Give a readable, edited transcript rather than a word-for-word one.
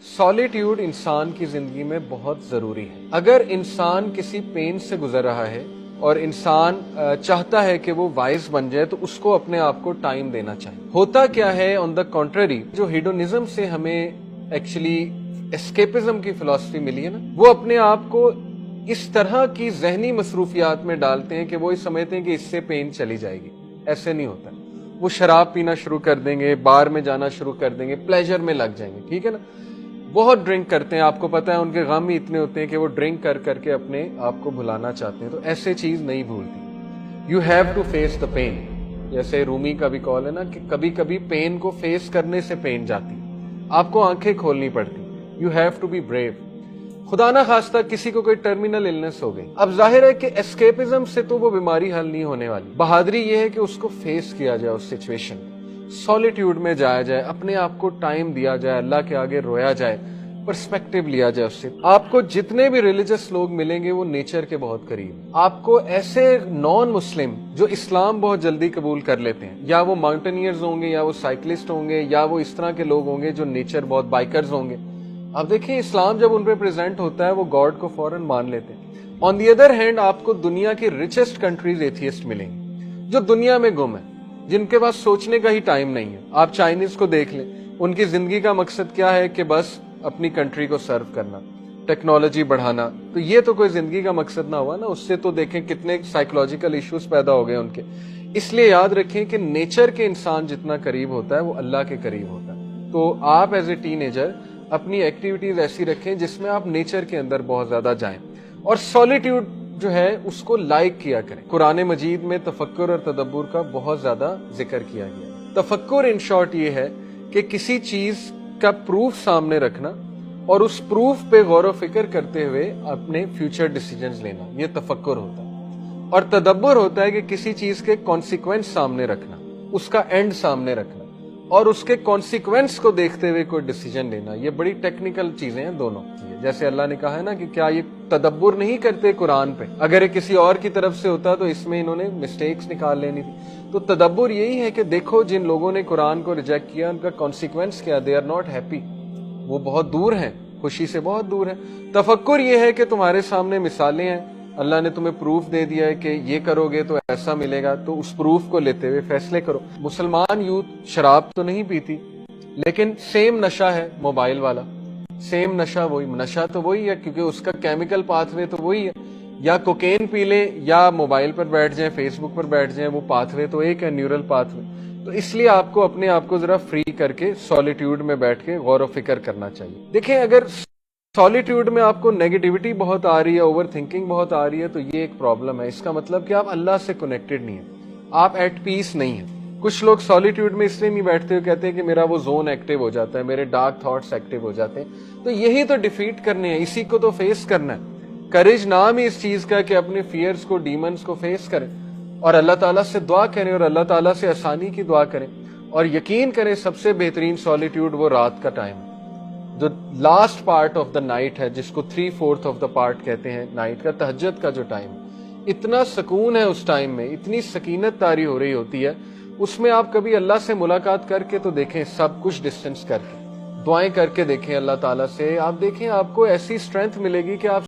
Solitude इंसान की जिंदगी में बहुत जरूरी है। अगर इंसान किसी पेन से गुजर रहा है और इंसान चाहता है कि वो वाइज बन जाए तो उसको अपने आप को टाइम देना चाहिए। होता क्या है, ऑन द कॉन्ट्ररी, जो हिडोनिज्म से हमें एक्चुअली एस्केपिज्म की फिलॉसफी मिली है ना, वो अपने आप को इस तरह की जहनी मसरूफियात में डालते हैं कि वो ये समझते हैं कि इससे पेन चली जाएगी। ऐसे नहीं होता। वो शराब पीना शुरू कर देंगे, बार में जाना शुरू कर देंगे, प्लेजर में लग जाएंगे, ठीक है ना। बहुत ड्रिंक करते हैं, आपको पता है उनके गम ही इतने होते हैं कि वो ड्रिंक कर करके अपने आप को भुलाना चाहते हैं। तो ऐसे चीज नहीं भूलती। You have to face the pain. जैसे रूमी का भी कॉल है ना कि कभी कभी पेन को फेस करने से पेन जाती, आपको आंखें खोलनी पड़ती। You have to be brave. खुदा ना खास्ता किसी को कोई टर्मिनल इलनेस हो गई, अब जाहिर है कि एस्केपिज्म से तो वो बीमारी हल नहीं होने वाली। बहादुरी ये है कि उसको फेस किया जाए, उस सिचुएशन सॉलिट्यूड में जाया जाए, अपने आप को टाइम दिया जाए, अल्लाह के आगे रोया जाए, पर्सपेक्टिव लिया जाए उससे। आपको जितने भी रिलीजियस लोग मिलेंगे वो नेचर के बहुत करीब। आपको ऐसे नॉन मुस्लिम जो इस्लाम बहुत जल्दी कबूल कर लेते हैं, या वो माउंटेनियर्स होंगे, या वो साइकिलिस्ट होंगे, या वो इस तरह के लोग होंगे जो नेचर बहुत बाइकर्स होंगे। अब देखिए, इस्लाम जब उन पे प्रेजेंट होता है वो गॉड को फौरन मान लेते हैं। ऑन दी अदर हैंड, आपको दुनिया की रिचेस्ट कंट्रीज एथियस्ट मिलेंगे जो दुनिया में गुम है, जिनके पास सोचने का ही टाइम नहीं है। आप चाइनीज को देख लें, उनकी जिंदगी का मकसद क्या है कि बस अपनी कंट्री को सर्व करना, टेक्नोलॉजी बढ़ाना। तो ये तो कोई जिंदगी का मकसद ना हुआ ना। उससे तो देखें कितने साइकोलॉजिकल इश्यूज पैदा हो गए उनके। इसलिए याद रखें कि नेचर के इंसान जितना करीब होता है वो अल्लाह के करीब होता है। तो आप एज ए टीनेजर अपनी एक्टिविटीज ऐसी रखें जिसमें आप नेचर के अंदर बहुत ज्यादा जाएं, और सॉलिट्यूड जो है उसको लाइक किया करें। कुरान मजीद में तफक्कुर और तदब्बुर का बहुत ज्यादा जिक्र किया गया। तफक्कुर इन शॉर्ट ये है कि किसी चीज का प्रूफ सामने रखना और उस प्रूफ पे गौर व फिक्र करते हुए अपने फ्यूचर डिसीजंस लेना, ये तफक्कुर होता है। और तदब्बुर होता है कि किसी चीज के कॉन्सिक्वेंस सामने रखना, उसका एंड सामने रखना और उसके कॉन्सिक्वेंस को देखते हुए कोई डिसीजन लेना। ये बड़ी टेक्निकल चीजें हैं दोनों। जैसे अल्लाह ने कहा है ना कि क्या ये तदब्बुर नहीं करते कुरान पे? अगर ये किसी और की तरफ से होता तो इसमें इन्होंने मिस्टेक्स निकाल लेनी थी। तो तदब्बुर यही है कि देखो, जिन लोगों ने कुरान को रिजेक्ट किया उनका कॉन्सिक्वेंस क्या, दे आर नॉट हैप्पी, वो बहुत दूर हैं, खुशी से बहुत दूर है। तफक्कुर ये है कि तुम्हारे सामने मिसालें हैं, अल्लाह ने तुम्हें प्रूफ दे दिया है कि ये करोगे तो ऐसा मिलेगा, तो उस प्रूफ को लेते हुए फैसले करो। मुसलमान यूथ शराब तो नहीं पीती, लेकिन सेम नशा है मोबाइल वाला, सेम नशा वही, नशा तो वही है क्योंकि उसका केमिकल पाथवे तो वही है। या कोकेन पी ले या मोबाइल पर बैठ जाए, फेसबुक पर बैठ जाए, वो पाथवे तो एक है, न्यूरल पाथवे। तो इसलिए आपको अपने आप को जरा फ्री करके सॉलिट्यूड में बैठ के गौर व फिक्र करना चाहिए। देखिए, अगर सॉलिट्यूड में आपको नेगेटिविटी बहुत आ रही है, ओवर थिंकिंग बहुत आ रही है, तो ये एक प्रॉब्लम है। इसका मतलब कि आप अल्लाह से कनेक्टेड नहीं है, आप एट पीस नहीं है। कुछ लोग सॉलिट्यूड में इसलिए नहीं बैठते हुए कहते हैं कि मेरा वो जोन एक्टिव हो जाता है, मेरे डार्क थॉट्स एक्टिव हो जाते हैं। तो यही तो डिफीट करने हैं, इसी को तो फेस करना है। करेज नाम ही इस चीज का कि अपने फियर्स को, डीमंस को फेस करें और अल्लाह ताला से दुआ करें और अल्लाह ताला से आसानी की दुआ करें। और यकीन करें, सबसे बेहतरीन सॉलिट्यूड वो रात का टाइम, जो last part of the night है, जिसको 3/4 ऑफ द पार्ट कहते हैं नाइट का, तहज्जुद का जो टाइम। इतना सुकून है उस टाइम में, इतनी सकीनत तारी हो रही होती है उसमें। आप कभी अल्लाह से मुलाकात करके तो देखें, सब कुछ डिस्टेंस करके दुआएं करके देखें अल्लाह ताला से, आप देखें आपको ऐसी स्ट्रेंथ मिलेगी कि आप